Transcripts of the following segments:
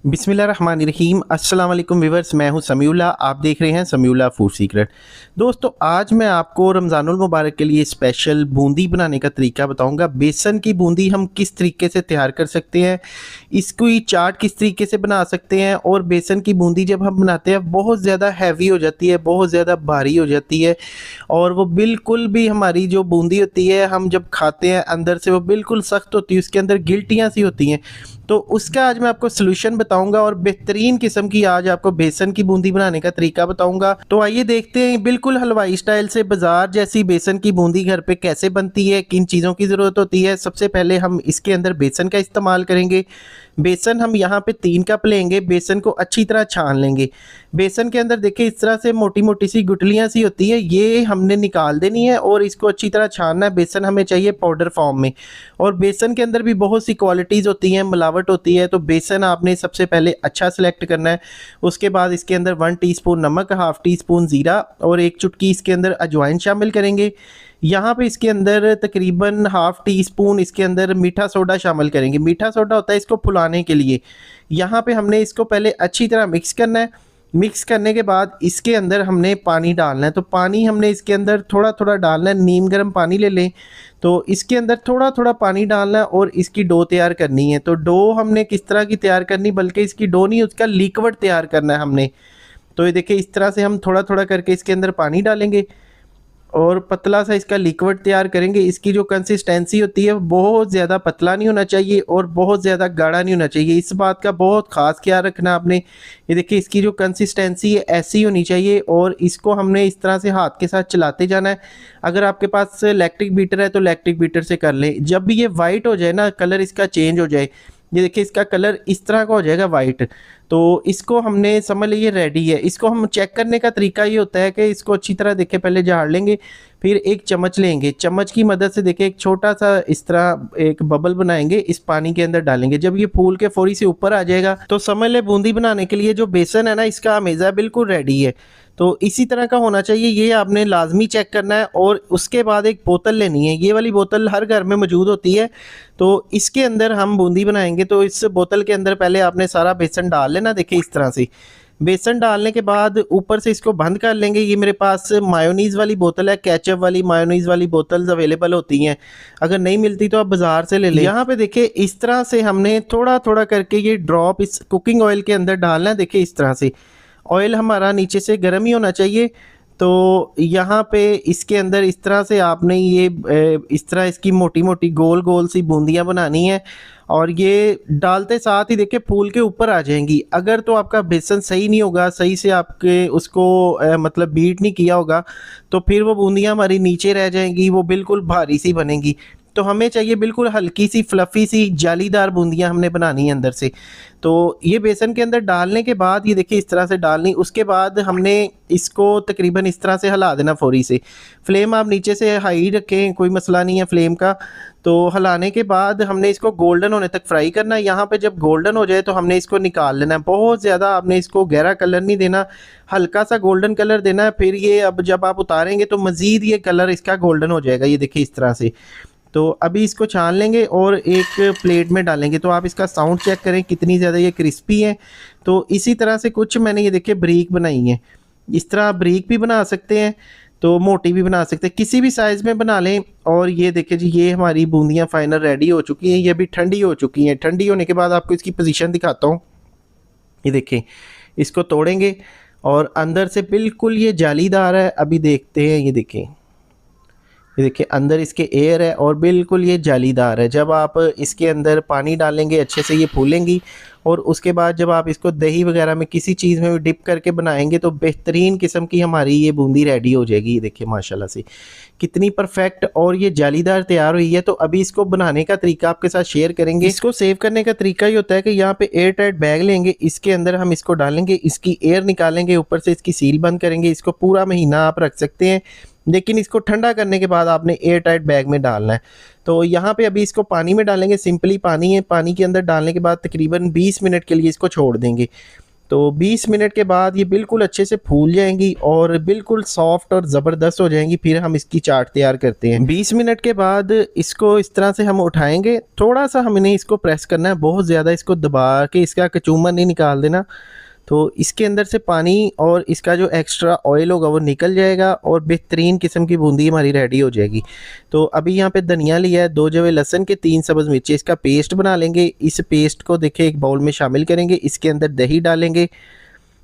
बिस्मिल्लाहिर्रहमानिर्रहीम। अस्सलाम वालेकुम व्यूअर्स, मैं हूं समीउल्लाह, आप देख रहे हैं समीउल्लाह फूड सीक्रेट। दोस्तों, आज मैं आपको रमज़ानुल मुबारक के लिए स्पेशल बूंदी बनाने का तरीका बताऊंगा। बेसन की बूंदी हम किस तरीके से तैयार कर सकते हैं, इसकी चाट किस तरीके से बना सकते हैं। और बेसन की बूंदी जब हम बनाते हैं बहुत ज़्यादा हैवी हो जाती है, बहुत ज़्यादा भारी हो जाती है और वो बिल्कुल भी हमारी जो बूंदी होती है हम जब खाते हैं अंदर से वो बिल्कुल सख्त होती है, उसके अंदर गिल्टियाँ सी होती हैं। तो उसका आज मैं आपको सोल्यूशन बताऊंगा और बेहतरीन किस्म की आज आपको बेसन की बूंदी बनाने का तरीका बताऊंगा। तो आइए देखते हैं बिल्कुल हलवाई स्टाइल से बाजार जैसी बेसन की बूंदी घर पे कैसे बनती है, किन चीज़ों की ज़रूरत होती है। सबसे पहले हम इसके अंदर बेसन का इस्तेमाल करेंगे। बेसन हम यहाँ पे 3 कप लेंगे। बेसन को अच्छी तरह छान लेंगे। बेसन के अंदर देखिए इस तरह से मोटी मोटी सी गुठलियाँ सी होती है, ये हमने निकाल देनी है और इसको अच्छी तरह छानना है। बेसन हमें चाहिए पाउडर फॉर्म में। और बेसन के अंदर भी बहुत सी क्वालिटीज़ होती हैं, मिलावट होती है, तो बेसन आपने सबसे पहले अच्छा सेलेक्ट करना है। उसके बाद इसके अंदर 1 टीस्पून नमक, हाफ टी स्पून ज़ीरा और 1 चुटकी इसके अंदर अजवाइन शामिल करेंगे। यहाँ पे इसके अंदर तकरीबन हाफ टी स्पून इसके अंदर मीठा सोडा शामिल करेंगे। मीठा सोडा होता है इसको फुलाने के लिए। यहाँ पे हमने इसको पहले अच्छी तरह मिक्स करना है। मिक्स करने के बाद इसके अंदर हमने पानी डालना है। तो पानी हमने इसके अंदर थोड़ा थोड़ा डालना है। नीम गर्म पानी ले लें। तो इसके अंदर थोड़ा थोड़ा पानी डालना है और इसकी डो तैयार करनी है। तो डो हमने किस तरह की तैयार करनी, बल्कि इसकी डो नहीं, उसका लिक्विड तैयार करना है हमने। तो ये देखिए इस तरह से हम थोड़ा थोड़ा करके इसके अंदर पानी डालेंगे और पतला सा इसका लिक्विड तैयार करेंगे। इसकी जो कंसिस्टेंसी होती है बहुत ज़्यादा पतला नहीं होना चाहिए और बहुत ज़्यादा गाढ़ा नहीं होना चाहिए। इस बात का बहुत ख़ास ख्याल रखना आपने। ये देखिए इसकी जो कंसिस्टेंसी है ऐसी होनी चाहिए और इसको हमने इस तरह से हाथ के साथ चलाते जाना है। अगर आपके पास इलेक्ट्रिक बीटर है तो इलेक्ट्रिक बीटर से कर लें। जब भी ये वाइट हो जाए ना, कलर इसका चेंज हो जाए, ये देखिए इसका कलर इस तरह का हो जाएगा वाइट, तो इसको हमने समझ लीजिए रेडी है। इसको हम चेक करने का तरीका ये होता है कि इसको अच्छी तरह देखिए पहले झाड़ लेंगे, फिर एक चम्मच लेंगे। चम्मच की मदद से देखिए एक छोटा सा इस तरह एक बबल बनाएंगे, इस पानी के अंदर डालेंगे। जब ये फूल के फौरी से ऊपर आ जाएगा तो समझ ले बूंदी बनाने के लिए जो बेसन है ना, इसका अमेज़ा बिल्कुल रेडी है। तो इसी तरह का होना चाहिए, ये आपने लाजमी चेक करना है। और उसके बाद एक बोतल लेनी है। ये वाली बोतल हर घर में मौजूद होती है। तो इसके अंदर हम बूंदी बनाएंगे। तो इस बोतल के अंदर पहले आपने सारा बेसन डाल लेना। देखिए इस तरह से बेसन डालने के बाद ऊपर से इसको बंद कर लेंगे। ये मेरे पास मायोनीज़ वाली बोतल है, केचप वाली मायोनीज़ वाली बोतल्स अवेलेबल होती हैं। अगर नहीं मिलती तो आप बाज़ार से ले लें। यहाँ पे देखिए इस तरह से हमने थोड़ा थोड़ा करके ये ड्रॉप इस कुकिंग ऑयल के अंदर डालना है। देखिए इस तरह से ऑयल हमारा नीचे से गर्म ही होना चाहिए। तो यहाँ पे इसके अंदर इस तरह से आपने ये इस तरह इसकी मोटी मोटी गोल गोल सी बूंदियाँ बनानी है और ये डालते साथ ही देखिए फूल के ऊपर आ जाएंगी। अगर तो आपका बेसन सही नहीं होगा, सही से आपके उसको मतलब बीट नहीं किया होगा, तो फिर वो बूंदियाँ हमारी नीचे रह जाएंगी, वो बिल्कुल भारी सी बनेंगी। तो हमें चाहिए बिल्कुल हल्की सी फ्लफ़ी सी जालीदार बूंदियाँ हमने बनानी है अंदर से। तो ये बेसन के अंदर डालने के बाद ये देखिए इस तरह से डालनी। उसके बाद हमने इसको तकरीबन इस तरह से हिला देना फ़ौरी से। फ्लेम आप नीचे से हाई रखें, कोई मसला नहीं है फ्लेम का। तो हिलाने के बाद हमने इसको गोल्डन होने तक फ्राई करना है। यहाँ पे जब गोल्डन हो जाए तो हमने इसको निकाल लेना है। बहुत ज़्यादा आपने इसको गहरा कलर नहीं देना, हल्का सा गोल्डन कलर देना है। फिर ये अब जब आप उतारेंगे तो मज़ीद ये कलर इसका गोल्डन हो जाएगा। ये देखिए इस तरह से। तो अभी इसको छान लेंगे और एक प्लेट में डालेंगे। तो आप इसका साउंड चेक करें कितनी ज़्यादा ये क्रिस्पी है। तो इसी तरह से कुछ मैंने ये देखिए ब्रीक बनाई है। इस तरह ब्रीक भी बना सकते हैं, तो मोटी भी बना सकते हैं, किसी भी साइज़ में बना लें। और ये देखिए जी, ये हमारी बूंदियाँ फाइनल रेडी हो चुकी हैं। ये अभी ठंडी हो चुकी हैं। ठंडी होने के बाद आपको इसकी पोजीशन दिखाता हूँ। ये देखिए इसको तोड़ेंगे और अंदर से बिल्कुल ये जालीदार है। अभी देखते हैं, ये देखें, ये देखिए अंदर इसके एयर है और बिल्कुल ये जालीदार है। जब आप इसके अंदर पानी डालेंगे अच्छे से ये फूलेंगी और उसके बाद जब आप इसको दही वगैरह में किसी चीज़ में भी डिप करके बनाएंगे तो बेहतरीन किस्म की हमारी ये बूंदी रेडी हो जाएगी। ये देखिए माशाल्लाह से कितनी परफेक्ट और ये जालीदार तैयार हुई है। तो अभी इसको बनाने का तरीका आपके साथ शेयर करेंगे। इसको सेव करने का तरीका ये होता है कि यहाँ पे एयर टाइट बैग लेंगे, इसके अंदर हम इसको डालेंगे, इसकी एयर निकालेंगे, ऊपर से इसकी सील बंद करेंगे। इसको पूरा महीना आप रख सकते हैं, लेकिन इसको ठंडा करने के बाद आपने एयर टाइट बैग में डालना है। तो यहाँ पे अभी इसको पानी में डालेंगे, सिंपली पानी है। पानी के अंदर डालने के बाद तकरीबन 20 मिनट के लिए इसको छोड़ देंगे। तो 20 मिनट के बाद ये बिल्कुल अच्छे से फूल जाएंगी और बिल्कुल सॉफ्ट और ज़बरदस्त हो जाएंगी। फिर हम इसकी चाट तैयार करते हैं। 20 मिनट के बाद इसको इस तरह से हम उठाएंगे, थोड़ा सा हमने इसको प्रेस करना है, बहुत ज़्यादा इसको दबा के इसका कचूमर नहीं निकाल देना। तो इसके अंदर से पानी और इसका जो एक्स्ट्रा ऑयल होगा वो निकल जाएगा और बेहतरीन किस्म की बूंदी हमारी रेडी हो जाएगी। तो अभी यहाँ पे धनिया लिया है, 2 जवे लहसुन के, 3 सब्ज़ मिर्ची, इसका पेस्ट बना लेंगे। इस पेस्ट को देखिए एक बाउल में शामिल करेंगे। इसके अंदर दही डालेंगे।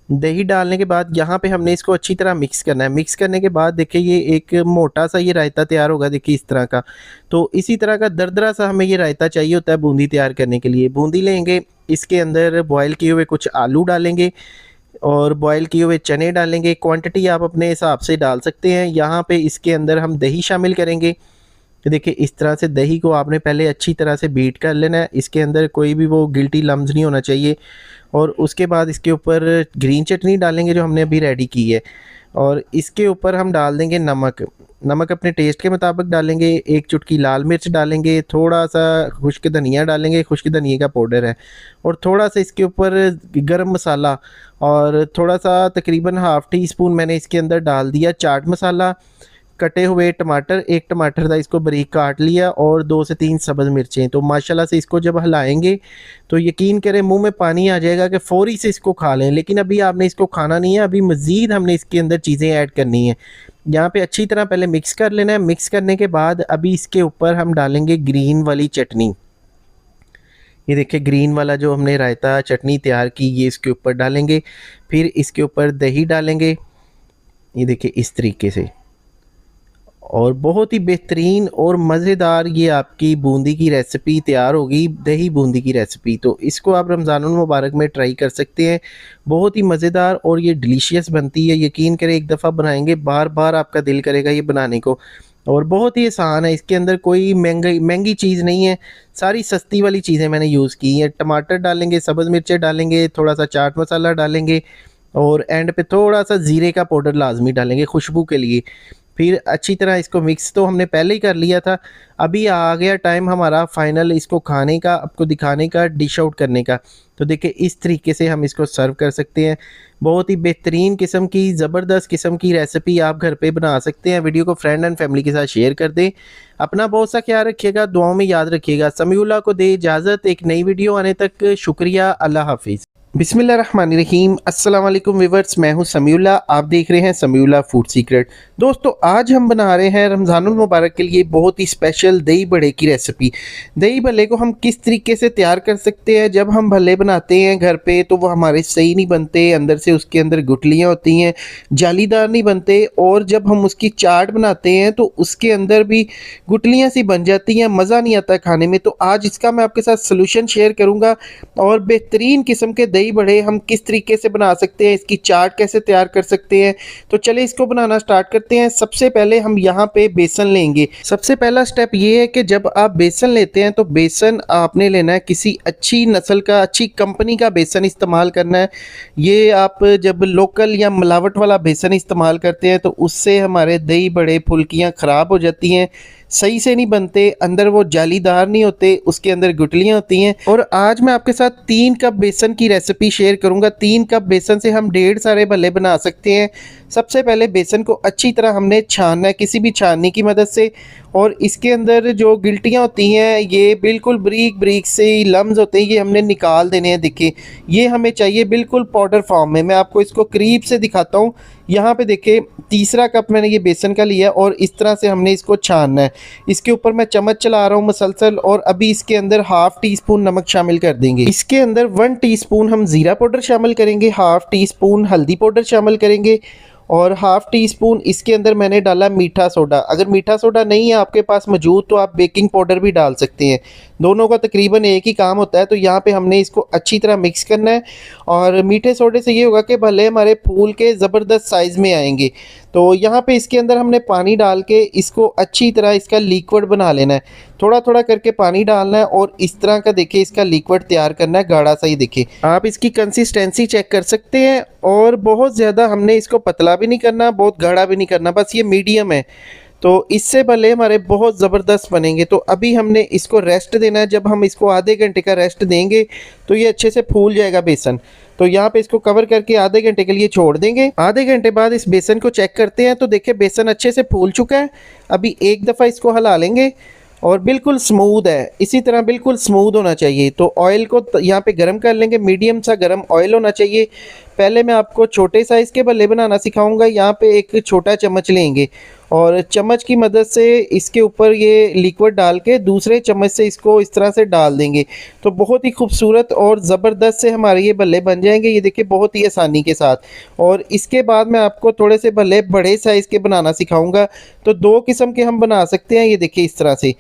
दही डालने के बाद यहाँ पे हमने इसको अच्छी तरह मिक्स करना है। मिक्स करने के बाद देखिए ये एक मोटा सा ये रायता तैयार होगा, देखिए इस तरह का। तो इसी तरह का दरदरा सा हमें ये रायता चाहिए होता है बूंदी तैयार करने के लिए। बूंदी लेंगे, इसके अंदर बॉयल किए हुए कुछ आलू डालेंगे और बॉयल किए हुए चने डालेंगे। क्वांटिटी आप अपने हिसाब से डाल सकते हैं। यहाँ पे इसके अंदर हम दही शामिल करेंगे। तो देखिए इस तरह से दही को आपने पहले अच्छी तरह से बीट कर लेना है। इसके अंदर कोई भी वो गिल्टी लम्स नहीं होना चाहिए। और उसके बाद इसके ऊपर ग्रीन चटनी डालेंगे जो हमने अभी रेडी की है, और इसके ऊपर हम डाल देंगे नमक। नमक अपने टेस्ट के मुताबिक डालेंगे। 1 चुटकी लाल मिर्च डालेंगे, थोड़ा सा खुश्क धनिया डालेंगे, खुश्क धनिया का पाउडर है, और थोड़ा सा इसके ऊपर गरम मसाला, और थोड़ा सा तकरीबन ½ टी स्पून मैंने इसके अंदर डाल दिया चाट मसाला। कटे हुए टमाटर, 1 टमाटर था इसको बारीक काट लिया, और 2 से 3 सब्ज़ मिर्चें। तो माशाल्लाह से इसको जब हिलाएंगे तो यकीन करें मुंह में पानी आ जाएगा कि फ़ौरी से इसको खा लें। लेकिन अभी आपने इसको खाना नहीं है, अभी मज़ीद हमने इसके अंदर चीज़ें ऐड करनी है। यहाँ पे अच्छी तरह पहले मिक्स कर लेना है। मिक्स करने के बाद अभी इसके ऊपर हम डालेंगे ग्रीन वाली चटनी। ये देखिए ग्रीन वाला जो हमने रायता चटनी तैयार की, ये इसके ऊपर डालेंगे। फिर इसके ऊपर दही डालेंगे, ये देखिए इस तरीके से। और बहुत ही बेहतरीन और मज़ेदार ये आपकी बूंदी की रेसिपी तैयार होगी, दही बूंदी की रेसिपी। तो इसको आप रमज़ानुल मुबारक में ट्राई कर सकते हैं। बहुत ही मज़ेदार और ये डिलीशियस बनती है। यकीन करें एक दफ़ा बनाएंगे बार बार आपका दिल करेगा ये बनाने को। और बहुत ही आसान है, इसके अंदर कोई महंगी चीज़ नहीं है, सारी सस्ती वाली चीज़ें मैंने यूज़ की हैं। टमाटर डालेंगे, सब्ज़ मिर्चें डालेंगे, थोड़ा सा चाट मसाला डालेंगे, और एंड पे थोड़ा सा ज़ीरे का पाउडर लाजमी डालेंगे खुशबू के लिए। फिर अच्छी तरह इसको मिक्स तो हमने पहले ही कर लिया था। अभी आ गया टाइम हमारा फाइनल इसको खाने का, आपको दिखाने का, डिश आउट करने का। तो देखिए इस तरीके से हम इसको सर्व कर सकते हैं। बहुत ही बेहतरीन किस्म की, ज़बरदस्त किस्म की रेसिपी आप घर पे बना सकते हैं। वीडियो को फ्रेंड एंड फैमिली के साथ शेयर कर दें। अपना बहुत सा ख्याल रखिएगा, दुआओं में याद रखिएगा। समीउल्लाह को दे इजाज़त, एक नई वीडियो आने तक शुक्रिया, अल्लाह हाफिज़। बिस्मिल्लाहिर्रहमानिर्रहीम। अस्सलाम वालेकुम व्यूअर्स, मैं हूं समीउल्लाह, आप देख रहे हैं समीउल्लाह फूड सीक्रेट। दोस्तों आज हम बना रहे हैं रमज़ानुल मुबारक के लिए बहुत ही स्पेशल दही बड़े की रेसिपी। दही भल्ले को हम किस तरीके से तैयार कर सकते हैं। जब हम भल्ले बनाते हैं घर पे तो वो हमारे सही नहीं बनते, अंदर से उसके अंदर गुठलियाँ होती हैं, जालीदार नहीं बनते, और जब हम उसकी चाट बनाते हैं तो उसके अंदर भी गुठलियाँ सी बन जाती हैं, मज़ा नहीं आता खाने में। तो आज इसका मैं आपके साथ सलूशन शेयर करूँगा, और बेहतरीन किस्म के दही बड़े हम किस तरीके से बना सकते हैं, इसकी चाट कैसे तैयार कर सकते हैं। तो चलिए इसको बनाना स्टार्ट करते हैं। सबसे पहले हम यहाँ पे बेसन लेंगे। सबसे पहला स्टेप ये है कि जब आप बेसन लेते हैं तो बेसन आपने लेना है किसी अच्छी नस्ल का, अच्छी कंपनी का बेसन इस्तेमाल करना है। ये आप जब लोकल या मिलावट वाला बेसन इस्तेमाल करते हैं तो उससे हमारे दही बड़े फुल्कियाँ ख़राब हो जाती हैं, सही से नहीं बनते, अंदर वो जालीदार नहीं होते, उसके अंदर गुठलियाँ होती हैं। और आज मैं आपके साथ 3 कप बेसन की रेसिपी शेयर करूंगा। 3 कप बेसन से हम ढेर सारे भल्ले बना सकते हैं। सबसे पहले बेसन को अच्छी तरह हमने छानना है किसी भी छाननी की मदद से, और इसके अंदर जो गिल्टियाँ होती हैं ये बिल्कुल बारीक बारीक से लम्स होते हैं, ये हमने निकाल देने हैं। देखिए ये हमें चाहिए बिल्कुल पाउडर फॉर्म में। मैं आपको इसको करीब से दिखाता हूँ। यहाँ पे देखिए तीसरा कप मैंने ये बेसन का लिया, और इस तरह से हमने इसको छानना है। इसके ऊपर मैं चम्मच चला रहा हूँ मुसलसल, और अभी इसके अंदर ½ टी स्पून नमक शामिल कर देंगे। इसके अंदर 1 टीस्पून हम ज़ीरा पाउडर शामिल करेंगे, ½ टीस्पून हल्दी पाउडर शामिल करेंगे, और ½ टीस्पून इसके अंदर मैंने डाला मीठा सोडा। अगर मीठा सोडा नहीं है आपके पास मौजूद तो आप बेकिंग पाउडर भी डाल सकते हैं, दोनों का तकरीबन एक ही काम होता है। तो यहाँ पे हमने इसको अच्छी तरह मिक्स करना है, और मीठे सोडे से ये होगा कि भले हमारे फूल के ज़बरदस्त साइज़ में आएंगे। तो यहाँ पे इसके अंदर हमने पानी डाल के इसको अच्छी तरह इसका लिक्विड बना लेना है। थोड़ा थोड़ा करके पानी डालना है, और इस तरह का देखिए इसका लिक्विड तैयार करना है, गाढ़ा सा ही। देखिए आप इसकी कंसिस्टेंसी चेक कर सकते हैं, और बहुत ज़्यादा हमने इसको पतला भी नहीं करना, बहुत गाढ़ा भी नहीं करना, बस ये मीडियम है। तो इससे भले हमारे बहुत ज़बरदस्त बनेंगे। तो अभी हमने इसको रेस्ट देना है। जब हम इसको आधे घंटे का रेस्ट देंगे तो ये अच्छे से फूल जाएगा बेसन। तो यहाँ पे इसको कवर करके आधे घंटे के लिए छोड़ देंगे। आधे घंटे बाद इस बेसन को चेक करते हैं तो देखिए बेसन अच्छे से फूल चुका है। अभी एक दफ़ा इसको हिला लेंगे और बिल्कुल स्मूथ है, इसी तरह बिल्कुल स्मूथ होना चाहिए। तो ऑयल को यहाँ पे गरम कर लेंगे, मीडियम सा गरम ऑयल होना चाहिए। पहले मैं आपको छोटे साइज़ के भल्ले बनाना सिखाऊंगा। यहाँ पे एक छोटा चम्मच लेंगे और चम्मच की मदद से इसके ऊपर ये लिक्विड डाल के दूसरे चम्मच से इसको इस तरह से डाल देंगे। तो बहुत ही खूबसूरत और ज़बरदस्त से हमारे ये भल्ले बन जाएंगे, ये देखिए बहुत ही आसानी के साथ। और इसके बाद मैं आपको थोड़े से भल्ले बड़े साइज़ के बनाना सिखाऊंगा। तो दो किस्म के हम बना सकते हैं, ये देखिए इस तरह से।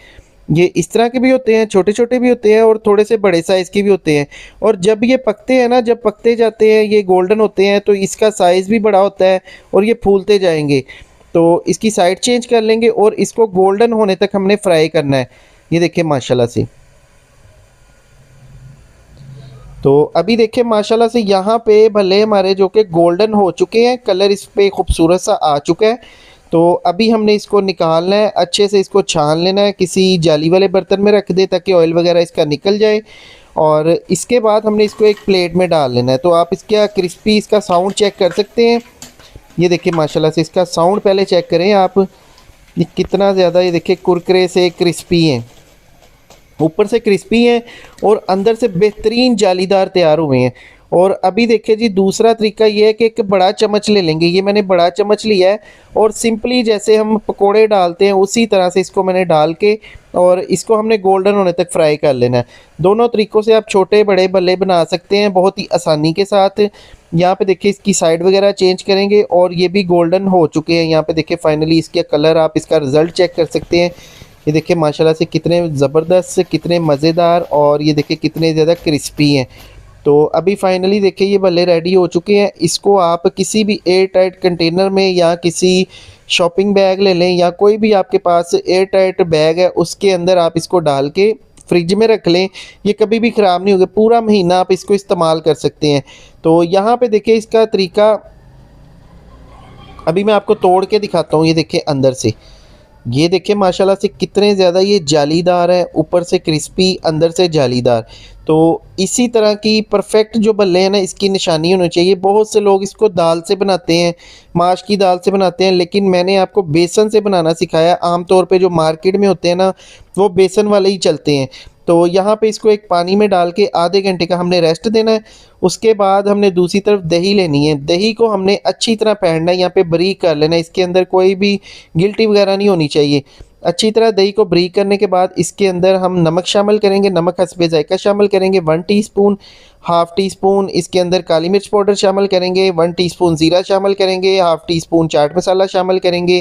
ये इस तरह के भी होते हैं, छोटे छोटे भी होते हैं और थोड़े से बड़े साइज़ के भी होते हैं। और जब ये पकते हैं ना, जब पकते जाते हैं ये गोल्डन होते हैं तो इसका साइज़ भी बड़ा होता है और ये फूलते जाएंगे। तो इसकी साइड चेंज कर लेंगे और इसको गोल्डन होने तक हमने फ्राई करना है। ये देखिए माशाल्लाह से। तो अभी देखिए माशाल्लाह से यहाँ पे भले हमारे जो कि गोल्डन हो चुके हैं, कलर इस पे खूबसूरत सा आ चुका है। तो अभी हमने इसको निकालना है, अच्छे से इसको छान लेना है, किसी जाली वाले बर्तन में रख दे ताकि ऑयल वगैरह इसका निकल जाए। और इसके बाद हमने इसको एक प्लेट में डाल लेना है। तो आप इसका क्रिस्पी इसका साउंड चेक कर सकते हैं। ये देखिए माशाल्लाह से इसका साउंड पहले चेक करें आप, ये कितना ज़्यादा, ये देखिए कुरकुरे से क्रिस्पी हैं, ऊपर से क्रिस्पी हैं और अंदर से बेहतरीन जालीदार तैयार हुए हैं। और अभी देखिए जी दूसरा तरीका ये है कि एक बड़ा चम्मच ले लेंगे। ये मैंने बड़ा चम्मच लिया है और सिंपली जैसे हम पकोड़े डालते हैं उसी तरह से इसको मैंने डाल के और इसको हमने गोल्डन होने तक फ्राई कर लेना है। दोनों तरीक़ों से आप छोटे बड़े भल्ले बना सकते हैं बहुत ही आसानी के साथ। यहाँ पे देखिए इसकी साइड वगैरह चेंज करेंगे और ये भी गोल्डन हो चुके हैं। यहाँ पे देखिए फाइनली इसके कलर, आप इसका रिज़ल्ट चेक कर सकते हैं। ये देखिए माशाल्लाह से कितने ज़बरदस्त, कितने मज़ेदार और ये देखिए कितने ज़्यादा क्रिस्पी हैं। तो अभी फाइनली देखिए ये भल्ले रेडी हो चुके हैं। इसको आप किसी भी एयर टाइट कंटेनर में या किसी शॉपिंग बैग ले लें या कोई भी आपके पास एयर टाइट बैग है उसके अंदर आप इसको डाल के फ्रिज में रख लें। ये कभी भी ख़राब नहीं होगा, पूरा महीना आप इसको इस्तेमाल कर सकते हैं। तो यहाँ पे देखिए इसका तरीका अभी मैं आपको तोड़ के दिखाता हूँ। ये देखिए अंदर से, ये देखिए माशाल्लाह से कितने ज़्यादा ये जालीदार है, ऊपर से क्रिस्पी अंदर से जालीदार। तो इसी तरह की परफेक्ट जो भल्ले हैं ना, इसकी निशानी होनी चाहिए। बहुत से लोग इसको दाल से बनाते हैं, माश की दाल से बनाते हैं, लेकिन मैंने आपको बेसन से बनाना सिखाया। आम तौर पे जो मार्केट में होते हैं ना, वो बेसन वाले ही चलते हैं। तो यहाँ पे इसको एक पानी में डाल के आधे घंटे का हमने रेस्ट देना है। उसके बाद हमने दूसरी तरफ दही लेनी है। दही को हमने अच्छी तरह फेंटना है, यहाँ पे बारीक कर लेना है। इसके अंदर कोई भी गिल्टी वगैरह नहीं होनी चाहिए। अच्छी तरह दही को बारीक करने के बाद इसके अंदर हम नमक शामिल करेंगे, नमक हस्बे जायका शामिल करेंगे 1 टीस्पून, हाफ़ टी स्पून इसके अंदर काली मिर्च पाउडर शामिल करेंगे, 1 टीस्पून ज़ीरा शामिल करेंगे, half tea spoon chaat masala शामिल करेंगे,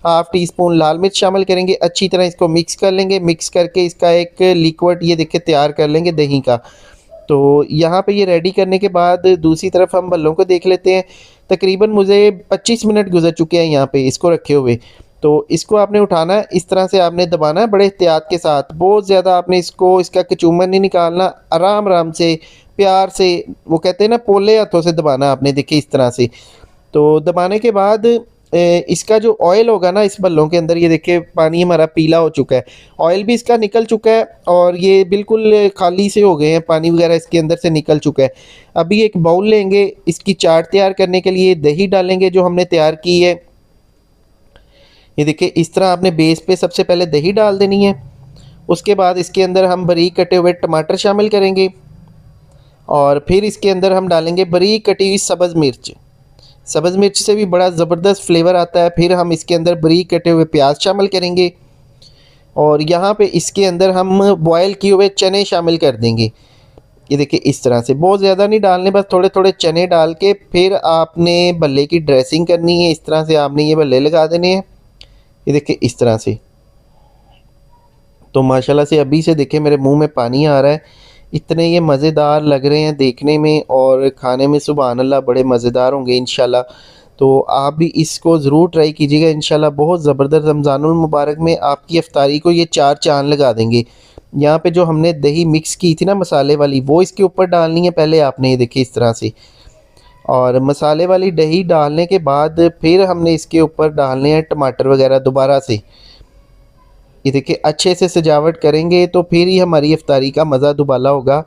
हाफ़ टी स्पून लाल मिर्च शामिल करेंगे। अच्छी तरह इसको मिक्स कर लेंगे। मिक्स करके इसका एक लिक्विड ये देखिए तैयार कर लेंगे दही का। तो यहाँ पे ये रेडी करने के बाद दूसरी तरफ हम भल्लों को देख लेते हैं। तकरीबन मुझे 25 मिनट गुजर चुके हैं यहाँ पे इसको रखे हुए। तो इसको आपने उठाना है, इस तरह से आपने दबाना है बड़े एहतियात के साथ। बहुत ज़्यादा आपने इसको इसका कचूमर नहीं निकालना, आराम आराम से प्यार से, वो कहते हैं ना पोले हाथों से दबाना आपने, देखिए इस तरह से। तो दबाने के बाद इसका जो ऑयल होगा ना इस भल्लों के अंदर, ये देखिए पानी हमारा पीला हो चुका है, ऑयल भी इसका निकल चुका है और ये बिल्कुल खाली से हो गए हैं, पानी वगैरह इसके अंदर से निकल चुका है। अभी एक बाउल लेंगे, इसकी चाट तैयार करने के लिए दही डालेंगे जो हमने तैयार की है। ये देखिए इस तरह आपने बेस पे सबसे पहले दही डाल देनी है। उसके बाद इसके अंदर हम बारीक कटे हुए टमाटर शामिल करेंगे और फिर इसके अंदर हम डालेंगे बारीक कटी हुई सब्ज़ मिर्च। सब्ज़ मिर्च से भी बड़ा ज़बरदस्त फ्लेवर आता है। फिर हम इसके अंदर बारीक कटे हुए प्याज शामिल करेंगे और यहाँ पे इसके अंदर हम बॉयल किए हुए चने शामिल कर देंगे। ये देखिए इस तरह से, बहुत ज़्यादा नहीं डालने, बस थोड़े थोड़े चने डाल के फिर आपने भल्ले की ड्रेसिंग करनी है। इस तरह से आपने ये भल्ले लगा देने हैं। ये देखिए इस तरह से। तो माशाल्लाह से अभी से देखिए मेरे मुंह में पानी आ रहा है, इतने ये मज़ेदार लग रहे हैं देखने में और खाने में सुभान अल्लाह बड़े मज़ेदार होंगे इंशाल्लाह। तो आप भी इसको ज़रूर ट्राई कीजिएगा इंशाल्लाह, बहुत ज़बरदस्त। रमज़ानुल मुबारक में आपकी इफ्तारी को ये 4 चाँद लगा देंगे। यहाँ पे जो हमने दही मिक्स की थी ना मसाले वाली, वो इसके ऊपर डालनी है पहले आपने, ये देखिए इस तरह से। और मसाले वाली दही डालने के बाद फिर हमने इसके ऊपर डालने हैं टमाटर वगैरह दोबारा से। ये देखिए अच्छे से सजावट करेंगे तो फिर ही हमारी इफ्तारी का मज़ा दुबाला होगा।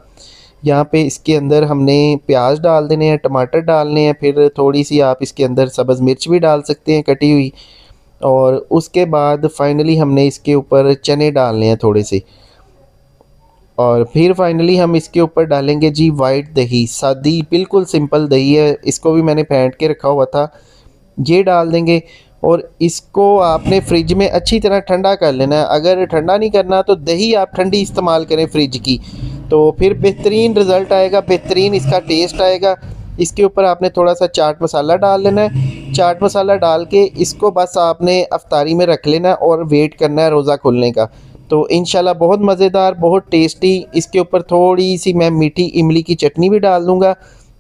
यहाँ पे इसके अंदर हमने प्याज डाल देने हैं, टमाटर डालने हैं, फिर थोड़ी सी आप इसके अंदर सब्ज़ मिर्च भी डाल सकते हैं कटी हुई। और उसके बाद फाइनली हमने इसके ऊपर चने डालने हैं थोड़े से। और फिर फाइनली हम इसके ऊपर डालेंगे जी वाइट दही, सादी बिल्कुल सिंपल दही है, इसको भी मैंने फेंट के रखा हुआ था, ये डाल देंगे। और इसको आपने फ्रिज में अच्छी तरह ठंडा कर लेना है। अगर ठंडा नहीं करना तो दही आप ठंडी इस्तेमाल करें फ्रिज की, तो फिर बेहतरीन रिज़ल्ट आएगा, बेहतरीन इसका टेस्ट आएगा। इसके ऊपर आपने थोड़ा सा चाट मसाला डाल लेना है। चाट मसाला डाल के इसको बस आपने अफ्तारी में रख लेना है और वेट करना है रोज़ा खुलने का। तो इंशाल्लाह बहुत मज़ेदार, बहुत टेस्टी। इसके ऊपर थोड़ी सी मैं मीठी इमली की चटनी भी डाल दूँगा,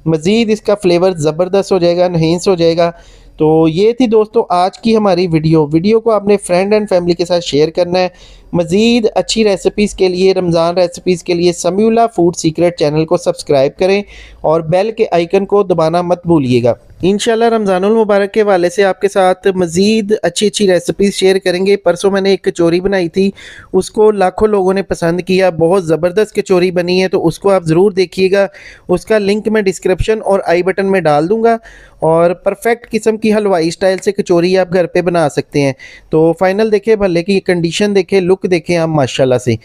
मज़ीद इसका फ्लेवर ज़बरदस्त हो जाएगा, एनहांस हो जाएगा। तो ये थी दोस्तों आज की हमारी वीडियो को आपने फ्रेंड एंड फैमिली के साथ शेयर करना है। मज़ीद अच्छी रेसिपीज़ के लिए, रमज़ान रेसिपीज़ के लिए समीउल्लाह फूड सीक्रेट चैनल को सब्सक्राइब करें और बेल के आइकन को दबाना मत भूलिएगा। इंशाल्लाह रमज़ानुल मुबारक के वाले से आपके साथ मज़ीद अच्छी अच्छी रेसिपीज़ शेयर करेंगे। परसों मैंने एक कचौरी बनाई थी, उसको लाखों लोगों ने पसंद किया, बहुत ज़बरदस्त कचौरी बनी है, तो उसको आप ज़रूर देखिएगा। उसका लिंक मैं डिस्क्रिप्शन और आई बटन में डाल दूँगा। और परफेक्ट किस्म की हलवाई स्टाइल से कचौरी आप घर पे बना सकते हैं। तो फाइनल देखें, भल्ले की कंडीशन देखें, लुक देखें आप माशाल्लाह से।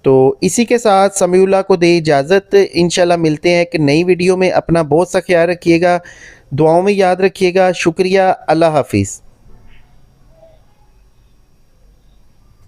तो इसी के साथ समीउल्लाह को दे इजाज़त। इंशाल्लाह मिलते हैं एक नई वीडियो में। अपना बहुत सा ख्याल रखिएगा, दुआओं में याद रखिएगा। शुक्रिया, अल्लाह हाफिज़।